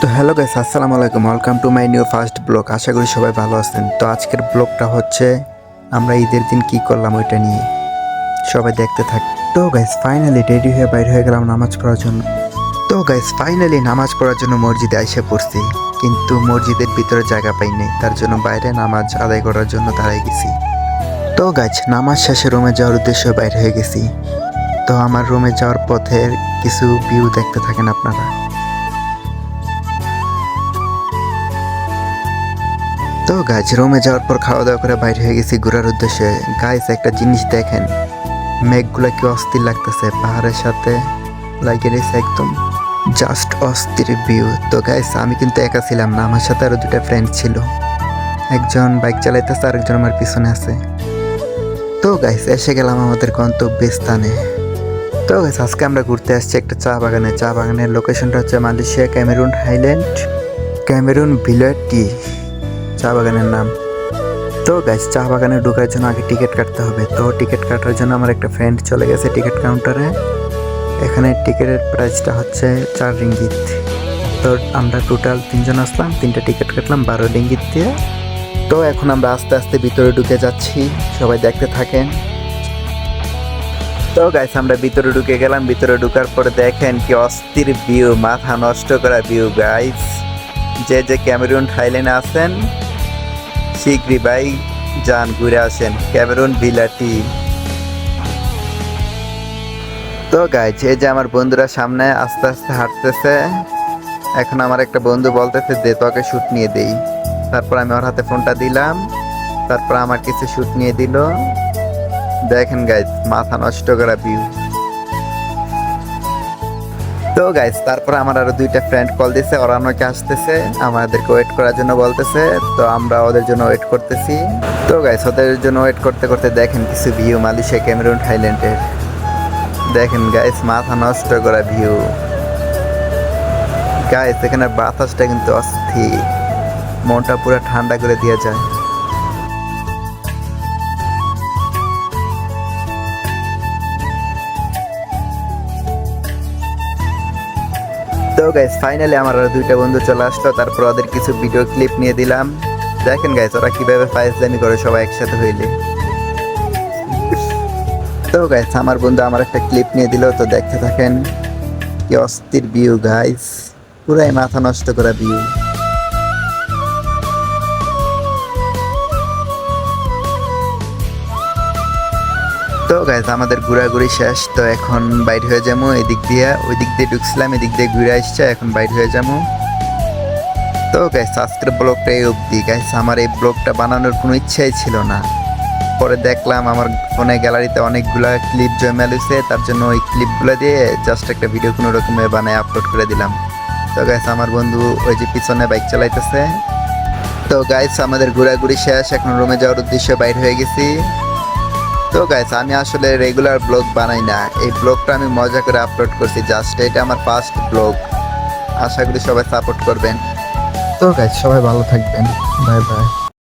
তো hello guys, আসসালামু আলাইকুম, welcome to my new first blog. আশা করি সবাই ভালো আছেন। তো আজকের ব্লগটা হচ্ছে আমরা ঈদের দিন কি করলাম ওইটা নিয়ে, সবাই দেখতে থাক। তো গাইস ফাইনালি রেডি হয়ে বাইরে হয়ে গেলাম নামাজ পড়ার জন্য। নামাজ পড়ার জন্য মসজিদে এসে পড়ছি, কিন্তু মসজিদের ভিতরে জায়গা পাই নাই, তার জন্য বাইরে নামাজ আদায় করার জন্য দাঁড়াই গেছি। তো গাইস নামাজ শেষে রুমে যাওয়ার উদ্দেশ্যে বাইরে হয়ে গেছি। তো আমার রুমে যাওয়ার পথের কিছু ভিউ দেখতে থাকেন আপনারা। তো গাইজ রুমে যাওয়ার পর খাওয়া দাওয়া করে বাইরে হয়ে গেছি ঘোরার উদ্দেশ্যে। গাইজ একটা জিনিস দেখেন, মেঘগুলা কি অস্থির লাগতেছে, পাহাড়ের সাথে লাগিয়ে রয়েছে একদম জাস্ট অস্থির ভিউ। তো গাইজ আমি কিন্তু একা ছিলাম না, আমার সাথে আরো দুটা ফ্রেন্ড ছিল, একজন বাইক চালাইতেছে আর একজন আমার পিছনে আছে। তো গাইজ এসে গেলাম আমাদের গন্তব্যস্থানে। তো গাইজ আজকে আমরা ঘুরতে আসছি একটা চা বাগানে। চা বাগানের লোকেশনটা হচ্ছে Malaysia Cameron Highland, Cameron village tea চা বাগানের নাম। তো গাইস চা বাগানে ঢোকার জন্য আগে টিকিট কাটতে হবে। তো টিকিট কাটার জন্য আমার একটা ফ্রেন্ড চলে গেছে টিকিট কাউন্টারে। এখানে টিকিটের প্রাইসটা হচ্ছে 4 রিঙ্গিত। তো আমরা টোটাল 3 জন আসলাম, 3টা টিকিট কাটলাম 12 রিঙ্গিত দিয়ে। তো এখন আমরা আস্তে আস্তে ভিতরে ঢুকে যাচ্ছি, সবাই দেখতে থাকেন। তো গাইস আমরা ভিতরে ঢুকে গেলাম। ভিতরে ঢুকার পরে দেখেন কি অস্থির ভিউ, মাথা নষ্ট করা ভিউ গাইস। যে ক্যামেরুন থাইল্যান্ডে আছেন শীঘ্রই ভাই যান, ঘুরে আসেন ক্যামেরুন ভিলাটি। তো গাইজ এই যে আমার বন্ধুরা সামনে আস্তে আস্তে হাঁটতেছে। এখন আমার একটা বন্ধু বলতেছে দে তোকে শুট নিয়ে দেই। তারপর আমি ওর হাতে ফোনটা দিলাম, তারপর আমার কিছু শুট নিয়ে দিল। দেখেন গাইজ মাথা নষ্ট করা ভিউ। তো গাইজ তারপর আমার আরো 2টা ফ্রেন্ড কল দিছে, ওরা আমাকে আসতেছে, আমাদেরকে ওয়েট করার জন্য বলতেছে। তো আমরা ওদের জন্য ওয়েট করতেছি। তো গাইজ ওদের জন্য ওয়েট করতে করতে দেখেন কিছু ভিউ মালয়েশিয়া ক্যামেরুন থাইল্যান্ডের। দেখেন গাইজ মাথা নষ্ট করা ভিউ। গাইজ এখানে বাতাসটা কিন্তু অস্থির, মনটা পুরো ঠান্ডা করে দিয়ে যায়। তো গাইস ফাইনালি আমার আর 2টা বন্ধু চলে আসলো। তারপর ওদের কিছু ভিডিও ক্লিপ নিয়ে দিলাম। দেখেন গাইস ওরা কিভাবে ফাইজলামি করে সবাই একসাথে হইলে। তো গাইস আমার বন্ধু আমার একটা ক্লিপ নিয়ে দিল, তো দেখতে থাকেন কি অস্থির ভিউ গাইস, পুরাই মাথা নষ্ট করা ভিউ। তো গাইস আমাদের ঘোরাঘুরি শেষ। তো এখন বাইরে হয়ে যাবো, এদিক দিয়ে ওই দিক দিয়ে ঢুকছিলাম, এদিক দিয়ে ঘুরে আসছে, এখন বাইরে হয়ে যাবো। তো গাইস আজকের ব্লগটা এই অবধি গাইস। আমার এই ব্লগটা বানানোর কোনো ইচ্ছাই ছিল না, পরে দেখলাম আমার ফোনে গ্যালারিতে অনেকগুলা ক্লিপ জমা হয়েছে, তার জন্য ওই ক্লিপগুলো দিয়ে জাস্ট একটা ভিডিও কোনো রকমে বানায় আপলোড করে দিলাম। তো গাইস আমার বন্ধু ওই যে পিছনে বাইক চালাইতেছে। তো গাইস আমাদের ঘোরাঘুরি শেষ, এখন রুমে যাওয়ার উদ্দেশ্যে বাইরে হয়ে গেছি। তো গাইস আমি আসলে রেগুলার ব্লগ বানাই না, এই ব্লগটা আমি মজা করে আপলোড করছি, জাস্ট এটা আমার ফার্স্ট ব্লগ। আশা করি সবাই সাপোর্ট করবেন। তো গাইস সবাই ভালো থাকবেন, বাই বাই।